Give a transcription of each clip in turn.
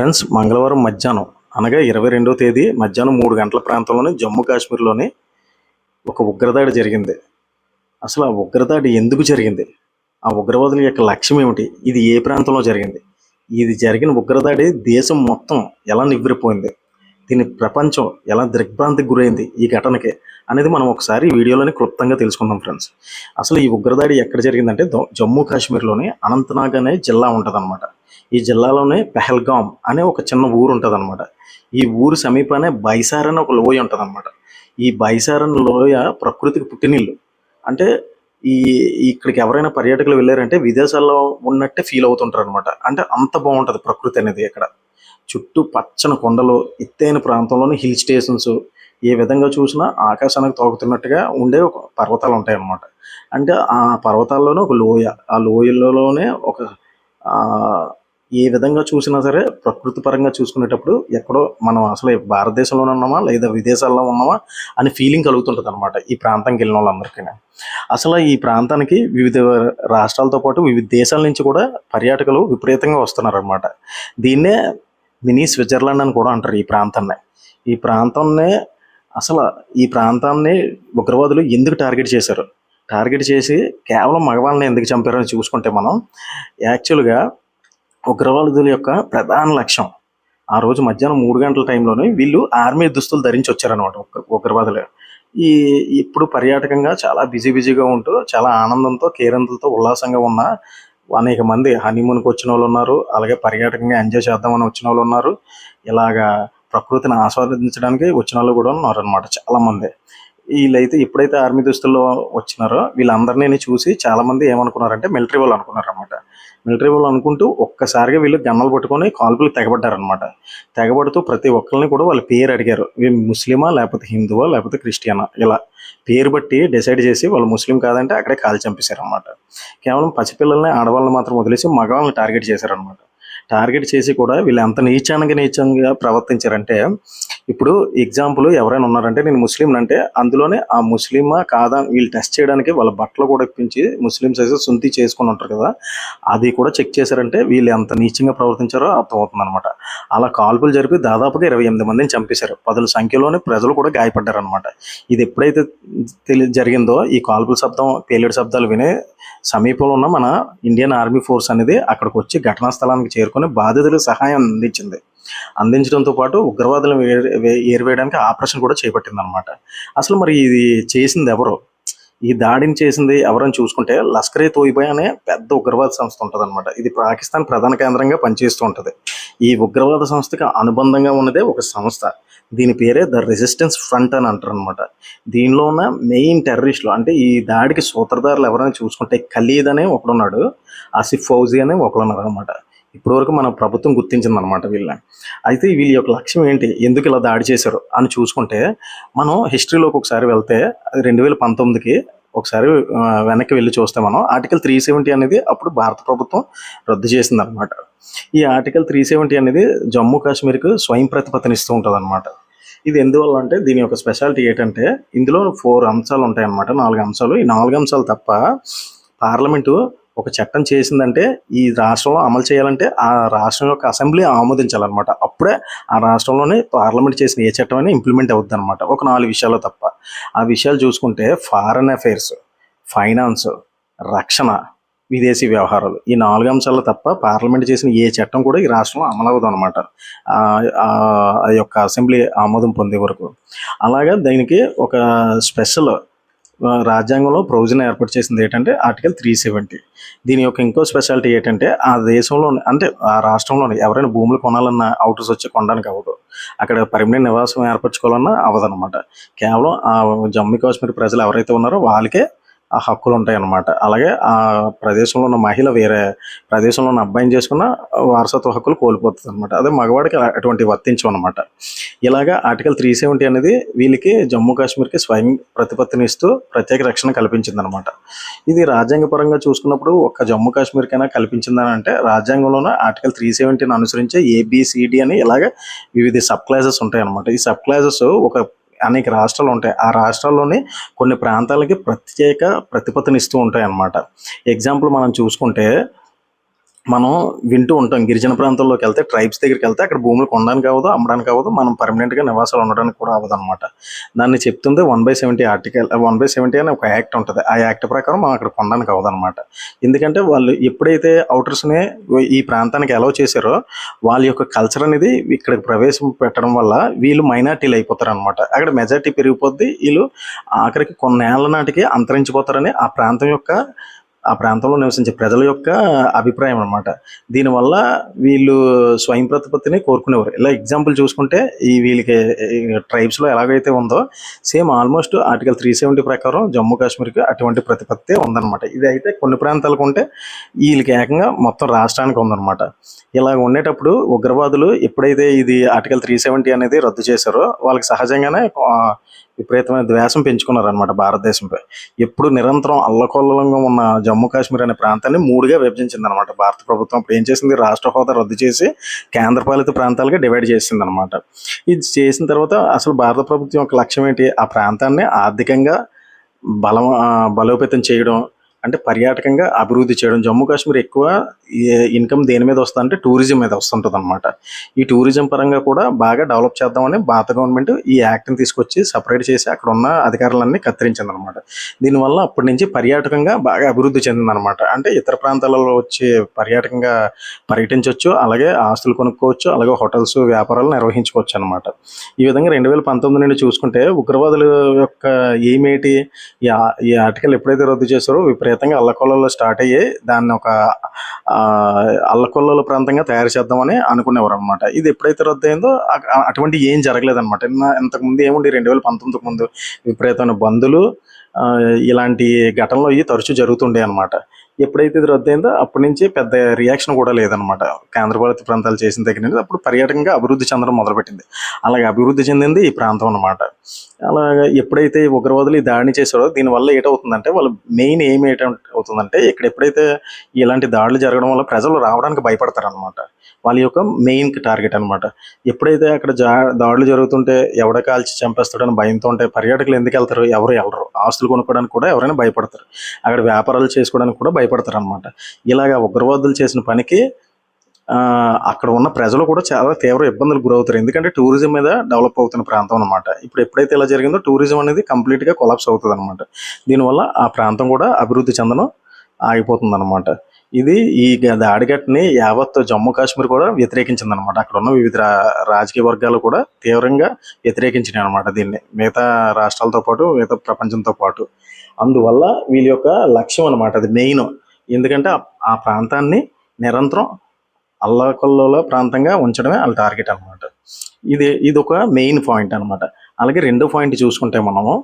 Friends, మంగళవారం మధ్యాహ్నం అనగా 22వ తేదీ మధ్యాహ్నం 3 గంటల ప్రాంతంలోని జమ్మూ కాశ్మీర్లోని ఒక ఉగ్రదాడి జరిగింది. అసలు ఆ ఉగ్రదాడి ఎందుకు జరిగింది? ఆ ఉగ్రవాదుల యొక్క లక్ష్యం ఏమిటి? ఇది ఏ ప్రాంతంలో జరిగింది? ఇది జరిగిన ఉగ్రదాడి దేశం మొత్తం ఎలా నివ్వెరపోయింది? దీని ప్రపంచం ఎలా దిగ్భ్రాంతికి గురైంది ఈ ఘటనకి అనేది మనం ఒకసారి ఈ వీడియోలోని క్లుప్తంగా తెలుసుకుందాం ఫ్రెండ్స్. అసలు ఈ ఉగ్రదాడి ఎక్కడ జరిగిందంటే జమ్మూ కాశ్మీర్లోని అనంతనాగ్ అనే జిల్లా ఉంటుందన్నమాట. ఈ జిల్లాలోనే పెహల్గాం అనే ఒక చిన్న ఊరు ఉంటుందన్నమాట. ఈ ఊరు సమీపానే బైసార్ అనే ఒక లోయ ఉంటుందన్నమాట. ఈ బైసార్ అనే లోయ ప్రకృతికి పుట్టినిల్లు. అంటే ఈ ఇక్కడికి ఎవరైనా పర్యాటకులు వెళ్ళారంటే విదేశాల్లో ఉన్నట్టే ఫీల్ అవుతుంటారు అనమాట. అంటే అంత బాగుంటుంది ప్రకృతి అనేది. ఇక్కడ చుట్టూ పచ్చని కొండలు, ఎత్తైన ప్రాంతంలోని హిల్ స్టేషన్స్, ఏ విధంగా చూసినా ఆకాశానికి తాగుతున్నట్టుగా ఉండే ఒక పర్వతాలు ఉంటాయి అన్నమాట. అంటే ఆ పర్వతాల్లోనే ఒక లోయ, ఆ లోయలోనే ఒక ఏ విధంగా చూసినా సరే ప్రకృతి పరంగా చూసుకునేటప్పుడు ఎక్కడో మనం అసలు భారతదేశంలోనే ఉన్నామా లేదా విదేశాల్లో ఉన్నామా అని ఫీలింగ్ కలుగుతుంటుంది అనమాట ఈ ప్రాంతానికి వెళ్ళిన వాళ్ళందరికీ. అసలు ఈ ప్రాంతానికి వివిధ రాష్ట్రాలతో పాటు వివిధ దేశాల నుంచి కూడా పర్యాటకులు విపరీతంగా వస్తున్నారనమాట. దీన్నే మినీ స్విట్జర్లాండ్ అని కూడా అంటారు ఈ ప్రాంతాన్ని. ఈ ప్రాంతాన్ని అసలు ఈ ప్రాంతాన్ని ఉగ్రవాదులు ఎందుకు టార్గెట్ చేశారు? టార్గెట్ చేసి కేవలం మగవాళ్ళని ఎందుకు చంపారని చూసుకుంటే మనం యాక్చువల్గా ఉగ్రవాదుల యొక్క ప్రధాన లక్ష్యం ఆ రోజు మధ్యాహ్నం 3 గంటల టైంలోనే వీళ్ళు ఆర్మీ దుస్తులు ధరించి వచ్చారనమాట ఉగ్రవాదులు. ఇప్పుడు పర్యాటకంగా చాలా బిజీగా ఉంటూ చాలా ఆనందంతో కేరింతలతో ఉల్లాసంగా ఉన్న అనేక మంది హనీమూన్కి వచ్చిన వాళ్ళు ఉన్నారు, అలాగే పర్యాటకంగా ఎంజాయ్ చేద్దామని వచ్చిన వాళ్ళు ఉన్నారు, ఇలాగా ప్రకృతిని ఆస్వాదించడానికి వచ్చిన వాళ్ళు కూడా ఉన్నారనమాట చాలామంది. వీళ్ళైతే ఎప్పుడైతే ఆర్మీ దుస్తుల్లో వచ్చినారో వీళ్ళందరినీ చూసి చాలామంది ఏమనుకున్నారంటే మిలిటరీ వాళ్ళు అనుకున్నారనమాట. మిలిటరీ వాళ్ళు అనుకుంటూ ఒక్కసారిగా వీళ్ళు గన్నలు పట్టుకొని కాల్పులు తెగబడ్డారనమాట. తెగబడుతూ ప్రతి ఒక్కరిని కూడా వాళ్ళ పేరు అడిగారు. వీళ్ళు ముస్లిమా లేకపోతే హిందువా లేకపోతే క్రిస్టియనా, ఇలా పేరు బట్టి డిసైడ్ చేసి వాళ్ళు ముస్లిం కాదంటే అక్కడే కాల్ చంపేశారనమాట. కేవలం పసిపిల్లల్ని ఆడవాళ్ళని మాత్రం వదిలేసి మగవాళ్ళని టార్గెట్ చేశారనమాట. టార్గెట్ చేసి కూడా వీళ్ళు ఎంత నీచంగా ప్రవర్తించారంటే, ఇప్పుడు ఎగ్జాంపుల్ ఎవరైనా ఉన్నారంటే నేను ముస్లిం అంటే అందులోనే ఆ ముస్లిమా కాదా వీళ్ళు టెస్ట్ చేయడానికి వాళ్ళ బట్టలు కూడా ఇప్పించి ముస్లిమ్స్ అయితే సుంతి చేసుకుని ఉంటారు కదా, అది కూడా చెక్ చేశారంటే వీళ్ళు ఎంత నీచంగా ప్రవర్తించారో అర్థమవుతుంది అనమాట. అలా కాల్పులు జరిపి దాదాపుగా 28 మందిని చంపేశారు. పదుల సంఖ్యలోనే ప్రజలు కూడా గాయపడ్డారనమాట. ఇది ఎప్పుడైతే జరిగిందో ఈ కాల్పుల శబ్దం, పేలుడు శబ్దాలు వినే సమీపంలో ఉన్న మన ఇండియన్ ఆర్మీ ఫోర్స్ అనేది అక్కడికి వచ్చి ఘటనా స్థలానికి చేరుకొని బాధితులకు సహాయం అందించడంతో పాటు ఉగ్రవాదులను ఏరివేయడానికి ఆపరేషన్ కూడా చేపట్టింది అనమాట. అసలు మరి ఇది చేసింది ఎవరు? ఈ దాడిని చేసింది ఎవరని చూసుకుంటే లష్కర్ ఏ తోయిబా అనే పెద్ద ఉగ్రవాద సంస్థ ఉంటుంది అనమాట. ఇది పాకిస్తాన్ ప్రధాన కేంద్రంగా పనిచేస్తూ ఉంటుంది. ఈ ఉగ్రవాద సంస్థకి అనుబంధంగా ఉన్నదే ఒక సంస్థ. దీని పేరే ద రెసిస్టెన్స్ ఫ్రంట్ అని అంటారు అనమాట. దీనిలో ఉన్న మెయిన్ టెర్రరిస్టులు అంటే ఈ దాడికి సూత్రధారులు ఎవరైనా చూసుకుంటే ఖలీద్ అనే ఒకడున్నాడు, ఆసిఫ్ ఫౌజీ అనే ఒకడున్నారు అనమాట. ఇప్పటివరకు మన ప్రభుత్వం గుర్తించిందనమాట వీళ్ళని. అయితే వీళ్ళ యొక్క లక్ష్యం ఏంటి, ఎందుకు ఇలా దాడి చేశారు అని చూసుకుంటే మనం హిస్టరీలోకి ఒకసారి వెళ్తే 2019కి ఒకసారి వెనక్కి వెళ్ళి చూస్తే మనం ఆర్టికల్ 370 అనేది అప్పుడు భారత ప్రభుత్వం రద్దు చేసిందనమాట. ఈ ఆర్టికల్ 370 అనేది జమ్మూ కాశ్మీర్కి స్వయం ప్రతిపత్తినిస్తూ ఉంటుంది అనమాట. ఇది ఎందువల్ల అంటే దీని యొక్క స్పెషాలిటీ ఏంటంటే ఇందులో 4 అంశాలు ఉంటాయన్నమాట, 4 అంశాలు. ఈ 4 అంశాలు తప్ప పార్లమెంటు ఒక చట్టం చేసిందంటే ఈ రాష్ట్రంలో అమలు చేయాలంటే ఆ రాష్ట్రం యొక్క అసెంబ్లీ ఆమోదించాలన్నమాట. అప్పుడే ఆ రాష్ట్రంలోనే పార్లమెంట్ చేసిన ఏ చట్టం అయినా ఇంప్లిమెంట్ అవుతుంది అనమాట. ఒక 4 విషయాలు తప్ప. ఆ విషయాలు చూసుకుంటే ఫారెన్ అఫైర్స్, ఫైనాన్స్, రక్షణ, విదేశీ వ్యవహారాలు, ఈ 4 అంశాలు తప్ప పార్లమెంట్ చేసిన ఏ చట్టం కూడా ఈ రాష్ట్రంలో అమలు అవ్వదు అనమాట ఆ యొక్క అసెంబ్లీ ఆమోదం పొందే వరకు. అలాగా దీనికి ఒక స్పెషల్ రాజ్యాంగంలో ప్రొవిజన్ ఏర్పాటు చేసింది ఏంటంటే ఆర్టికల్ 370. దీని యొక్క ఇంకో స్పెషాలిటీ ఏంటంటే ఆ దేశంలో అంటే ఆ రాష్ట్రంలోని ఎవరైనా భూములు కొనాలన్నా అవుటర్స్ వచ్చి కొనడానికి అవ్వదు, అక్కడ పర్మనెంట్ నివాసం ఏర్పరచుకోవాలన్నా అవ్వదన్నమాట. కేవలం ఆ జమ్మూ కాశ్మీర్ ప్రజలు ఎవరైతే ఉన్నారో వాళ్ళకే ఆ హక్కులు ఉంటాయి అన్నమాట. అలాగే ఆ ప్రదేశంలో ఉన్న మహిళ వేరే ప్రదేశంలో ఉన్న అబ్బాయిని చేసుకున్న వారసత్వ హక్కులు కోల్పోతుంది అనమాట. అదే మగవాడికి అటువంటి వర్తించవు అనమాట. ఇలాగా ఆర్టికల్ 370 అనేది వీళ్ళకి జమ్మూ కాశ్మీర్కి స్వయం ప్రతిపత్తిని ఇస్తూ ప్రత్యేక రక్షణ కల్పించింది అనమాట. ఇది రాజ్యాంగపరంగా చూసుకున్నప్పుడు ఒక్క జమ్మూ కాశ్మీర్కైనా కల్పించిందని అంటే రాజ్యాంగంలోనే ఆర్టికల్ 370ని అనుసరించే ABCD అని ఇలాగే వివిధ సబ్ క్లాసెస్ ఉంటాయి అనమాట. ఈ సబ్ క్లాసెస్ అనేక రాష్ట్రాలు ఉంటాయి. ఆ రాష్ట్రాల్లోని కొన్ని ప్రాంతాలకి ప్రత్యేక ప్రతిపత్తిని ఇస్తూ ఉంటాయి అన్నమాట. ఎగ్జాంపుల్ మనం చూసుకుంటే మనం వింటూ ఉంటాం. గిరిజన ప్రాంతాల్లోకి వెళ్తే, ట్రైబ్స్ దగ్గరికి వెళ్తే అక్కడ భూములు కొనడానికి అవ్వదు, అమ్మడానికి అవ్వదు, మనం పర్మనెంట్గా నివాసాలు ఉండడానికి కూడా అవ్వదన్నమాట. దాన్ని చెప్తుంది 1/70 ఆర్టికల్. 1/70 అని ఒక యాక్ట్ ఉంటుంది. ఆ యాక్ట్ ప్రకారం మనం అక్కడ కొనడానికి అవ్వదన్నమాట. ఎందుకంటే వాళ్ళు ఎప్పుడైతే అవుటర్స్ని ఈ ప్రాంతానికి అలౌ చేశారో వాళ్ళ యొక్క కల్చర్ అనేది ఇక్కడికి ప్రవేశం పెట్టడం వల్ల వీళ్ళు మైనార్టీలు అయిపోతారు అనమాట. అక్కడ మెజారిటీ పెరిగిపోద్ది, వీళ్ళు ఆఖరికి కొన్నేళ్ల నాటికి అంతరించిపోతారని ఆ ప్రాంతంలో నివసించే ప్రజల యొక్క అభిప్రాయం అనమాట. దీనివల్ల వీళ్ళు స్వయం ప్రతిపత్తిని కోరుకునేవారు. ఇలా ఎగ్జాంపుల్ చూసుకుంటే వీళ్ళకి ట్రైబ్స్లో ఎలాగైతే ఉందో సేమ్ ఆల్మోస్ట్ ఆర్టికల్ 370 ప్రకారం జమ్మూ కాశ్మీర్కి అటువంటి ప్రతిపత్తి ఉందన్నమాట. ఇది అయితే కొన్ని ప్రాంతాలకు ఉంటే వీళ్ళకి ఏకంగా మొత్తం రాష్ట్రానికి ఉందన్నమాట. ఇలా ఉండేటప్పుడు ఉగ్రవాదులు ఎప్పుడైతే ఇది ఆర్టికల్ 370 అనేది రద్దు చేశారో వాళ్ళకి సహజంగానే విపరీతమైన ద్వేషం పెంచుకున్నారనమాట భారతదేశంపై. ఎప్పుడు నిరంతరం అల్లకొల్లంగా ఉన్న జమ్మూ కాశ్మీర్ అనే ప్రాంతాన్ని 3గా విభజించింది అనమాట భారత ప్రభుత్వం. అప్పుడు ఏం చేసింది, రాష్ట్ర హోదా రద్దు చేసి కేంద్రపాలిత ప్రాంతాలుగా డివైడ్ చేసింది అనమాట. ఇది చేసిన తర్వాత అసలు భారత ప్రభుత్వం యొక్క లక్ష్యం ఏంటి, ఆ ప్రాంతాన్ని ఆర్థికంగా బలోపేతం చేయడం, అంటే పర్యాటకంగా అభివృద్ధి చేయడం. జమ్మూ కాశ్మీర్ ఎక్కువ ఇన్కమ్ దేని మీద వస్తుంది అంటే టూరిజం మీద వస్తుంటుంది అనమాట. ఈ టూరిజం పరంగా కూడా బాగా డెవలప్ చేద్దామని భారత గవర్నమెంట్ ఈ యాక్ట్ని తీసుకొచ్చి సపరేట్ చేసి అక్కడ ఉన్న అధికారులన్నీ కత్తిరించింది అనమాట. దీనివల్ల అప్పటి నుంచి పర్యాటకంగా బాగా అభివృద్ధి చెందిందనమాట. అంటే ఇతర ప్రాంతాలలో వచ్చి పర్యాటకంగా పర్యటించవచ్చు, అలాగే ఆస్తులు కొనుక్కోవచ్చు, అలాగే హోటల్స్ వ్యాపారాలు నిర్వహించుకోవచ్చు అనమాట. ఈ విధంగా 2019 నుండి చూసుకుంటే ఉగ్రవాదుల యొక్క ఏమేటి ఈ ఆర్టికల్ ఎప్పుడైతే రద్దు చేశారో విపరీతంగా అల్లకొల్లలో స్టార్ట్ అయ్యి దాన్ని ఒక అల్లకొల్లోల ప్రాంతంగా తయారు చేద్దామని అనుకునేవారు అనమాట. ఇది ఎప్పుడైతే రద్దు అయిందో అటువంటి ఏం జరగలేదన్నమాట. ఇంతకుముందు ఏముంది, 2019 ముందు విపరీతమైన బందులు ఇలాంటి ఘటనలు అవి తరచూ జరుగుతుండే అనమాట. ఎప్పుడైతే ఇది రద్దు అయిందో అప్పటి నుంచి పెద్ద రియాక్షన్ కూడా లేదనమాట. కేంద్రపాలిత ప్రాంతాలు చేసిన దగ్గర నుంచి అప్పుడు పర్యాటకంగా అభివృద్ధి చెందడం మొదలుపెట్టింది. అలాగే అభివృద్ధి చెందింది ఈ ప్రాంతం అనమాట. అలాగే ఎప్పుడైతే ఉగ్రవాదులు ఈ దాడిని చేశారో దీనివల్ల ఏటవుతుందంటే వాళ్ళ మెయిన్ ఏం అవుతుందంటే ఇక్కడ ఎప్పుడైతే ఇలాంటి దాడులు జరగడం వల్ల ప్రజలు రావడానికి భయపడతారనమాట. వాళ్ళ యొక్క మెయిన్ టార్గెట్ అనమాట. ఎప్పుడైతే అక్కడ దాడులు జరుగుతుంటే ఎవడ కాల్చి చంపేస్తాడని భయంతో ఉంటే పర్యాటకులు ఎందుకు వెళ్తారు, ఎవరు వెళ్ళరు. ఆస్తులు కొనుక్కోవడానికి కూడా ఎవరైనా భయపడతారు, అక్కడ వ్యాపారాలు చేసుకోవడానికి కూడా భయపడతారు అనమాట. ఇలాగ ఉగ్రవాదులు చేసిన పనికి అక్కడ ఉన్న ప్రజలు కూడా చాలా తీవ్ర ఇబ్బందులు గురవుతారు. ఎందుకంటే టూరిజం మీద డెవలప్ అవుతున్న ప్రాంతం అనమాట. ఇప్పుడు ఎప్పుడైతే ఇలా జరిగిందో టూరిజం అనేది కంప్లీట్గా కొలాప్స్ అవుతుంది అనమాట. దీనివల్ల ఆ ప్రాంతం కూడా అభివృద్ధి చెందడం ఆగిపోతుంది అనమాట. ఇది ఈ దాడిఘటని యావత్ జమ్మూ కాశ్మీర్ కూడా వ్యతిరేకించింది అనమాట. అక్కడ ఉన్న వివిధ రాజకీయ వర్గాలు కూడా తీవ్రంగా వ్యతిరేకించినాయి అనమాట దీన్ని, మిగతా రాష్ట్రాలతో పాటు మిగతా ప్రపంచంతో పాటు. అందువల్ల వీళ్ళ యొక్క లక్ష్యం అనమాట అది మెయిన్. ఎందుకంటే ఆ ప్రాంతాన్ని నిరంతరం అల్లకల్లోల ప్రాంతంగా ఉంచడమే వాళ్ళ టార్గెట్ అనమాట. ఇది ఒక మెయిన్ పాయింట్ అనమాట. అలాగే రెండో పాయింట్ చూసుకుంటే మనము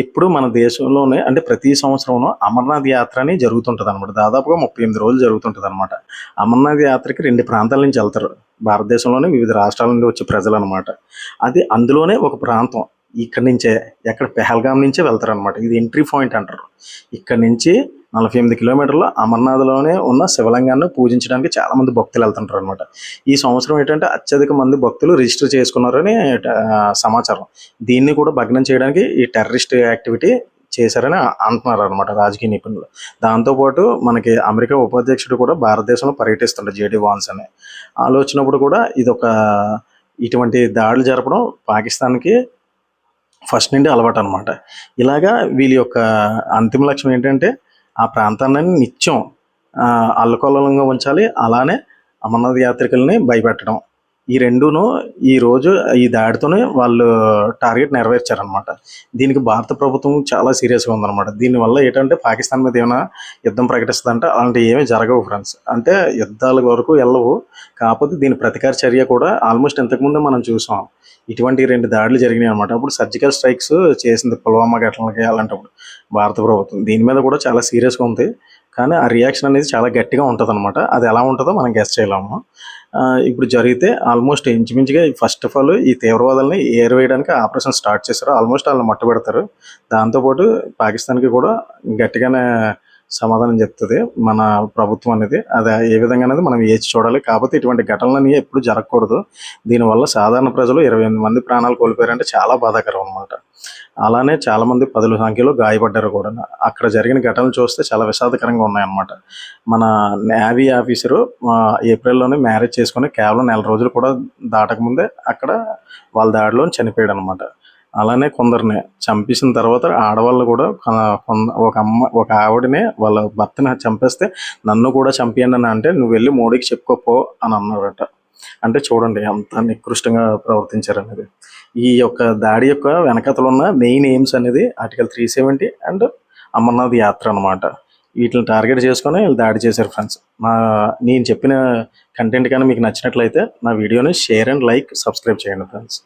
ఎప్పుడు మన దేశంలోనే అంటే ప్రతి సంవత్సరం అమర్నాథ్ యాత్ర అని జరుగుతుంటుంది అనమాట. దాదాపుగా 38 రోజులు జరుగుతుంటుంది అనమాట. అమర్నాథ్ యాత్రకి 2 ప్రాంతాల నుంచి వెళ్తారు. భారతదేశంలోనే వివిధ రాష్ట్రాల నుండి వచ్చే ప్రజలు అనమాట. అది అందులోనే ఒక ప్రాంతం ఇక్కడి నుంచే ఎక్కడ పెహల్గాం నుంచే వెళ్తారనమాట. ఇది ఎంట్రీ పాయింట్ అంటారు. ఇక్కడ నుంచి 48 కిలోమీటర్ల అమర్నాథ్లోనే ఉన్న శివలింగాన్ని పూజించడానికి చాలామంది భక్తులు వెళ్తుంటారు అనమాట. ఈ సంవత్సరం ఏంటంటే అత్యధిక మంది భక్తులు రిజిస్టర్ చేసుకున్నారని సమాచారం. దీన్ని కూడా భగ్నం చేయడానికి ఈ టెర్రరిస్ట్ యాక్టివిటీ చేశారని అంటున్నారు అనమాట రాజకీయ నిపుణులు. దాంతోపాటు మనకి అమెరికా ఉపాధ్యక్షుడు కూడా భారతదేశంలో పర్యటిస్తుంటారు, జేడీ వాన్స్ అని. ఆలోచనప్పుడు కూడా ఇటువంటి దాడులు జరపడం పాకిస్తాన్కి ఫస్ట్ నుండి అలవాటు అనమాట. ఇలాగా వీళ్ళ యొక్క అంతిమ లక్ష్యం ఏంటంటే ఆ ప్రాంతాన్ని నిత్యం అల్లకల్లోలంగా ఉంచాలి, అలానే అమర్నాథ్ యాత్రికుల్ని భయపెట్టడం. ఈ రెండును ఈ దాడితోనే వాళ్ళు టార్గెట్ నెరవేర్చారనమాట. దీనికి భారత ప్రభుత్వం చాలా సీరియస్గా ఉందన్నమాట. దీనివల్ల ఏంటంటే పాకిస్తాన్ మీద ఏమైనా యుద్ధం ప్రకటిస్తుందంటే అలాంటివి ఏమీ జరగవు ఫ్రెండ్స్. అంటే యుద్ధాల వరకు వెళ్ళవు, కాకపోతే దీని ప్రతీకార చర్య కూడా ఆల్మోస్ట్ ఇంతకుముందే మనం చూసాం. ఇటువంటి 2 దాడులు జరిగినాయి అనమాట. అప్పుడు సర్జికల్ స్ట్రైక్స్ చేసింది పుల్వామా ఘటనలకి. అలాంటప్పుడు భారత ప్రభుత్వం దీని మీద కూడా చాలా సీరియస్గా ఉంది. కానీ ఆ రియాక్షన్ అనేది చాలా గట్టిగా ఉంటుంది అనమాట. అది ఎలా ఉంటుందో మనం గెస్ చేయలేము. ఇప్పుడు జరిగితే ఆల్మోస్ట్ ఇంచుమించుగా ఫస్ట్ ఆఫ్ ఆల్ ఈ తీవ్రవాదుల్ని ఏరివేయడానికి ఆపరేషన్ స్టార్ట్ చేశారు. ఆల్మోస్ట్ వాళ్ళని మట్టుబెడతారు. దాంతోపాటు పాకిస్తాన్కి కూడా గట్టిగానే సమాధానం చెప్తుంది మన ప్రభుత్వం అనేది. అది ఏ విధంగా అనేది మనం వేచి చూడాలి. కాకపోతే ఇటువంటి ఘటనలన్నీ ఎప్పుడు జరగకూడదు. దీనివల్ల సాధారణ ప్రజలు 28 మంది ప్రాణాలు కోల్పోయారంటే చాలా బాధాకరం అనమాట. అలానే చాలామంది పదుల సంఖ్యలో గాయపడ్డారు కూడా. అక్కడ జరిగిన ఘటనలు చూస్తే చాలా విషాదకరంగా ఉన్నాయన్నమాట. మన నేవీ ఆఫీసరు ఏప్రిల్లోనే మ్యారేజ్ చేసుకొని కేవలం 1 నెల రోజులు కూడా దాటకముందే అక్కడ వాళ్ళ దాడిలో చనిపోయాడు అనమాట. అలానే కొందరిని చంపేసిన తర్వాత ఆడవాళ్ళు కూడా ఒక ఆవిడనే వాళ్ళ భర్తని చంపేస్తే నన్ను కూడా చంపేయండి అని అంటే, నువ్వు వెళ్ళి మోడీకి చెప్పుకోపో అని అన్నారట. అంటే చూడండి ఎంత నికృష్టంగా ప్రవర్తించారనేది. ఈ యొక్క దాడి యొక్క వెనకతలు ఉన్న మెయిన్ ఎయిమ్స్ అనేది ఆర్టికల్ 370 అండ్ అమర్నాథ్ యాత్ర అనమాట. వీటిని టార్గెట్ చేసుకొని వీళ్ళు దాడి చేశారు ఫ్రెండ్స్. నేను చెప్పిన కంటెంట్ కానీ మీకు నచ్చినట్లయితే నా వీడియోని షేర్ అండ్ లైక్, సబ్స్క్రైబ్ చేయండి ఫ్రెండ్స్.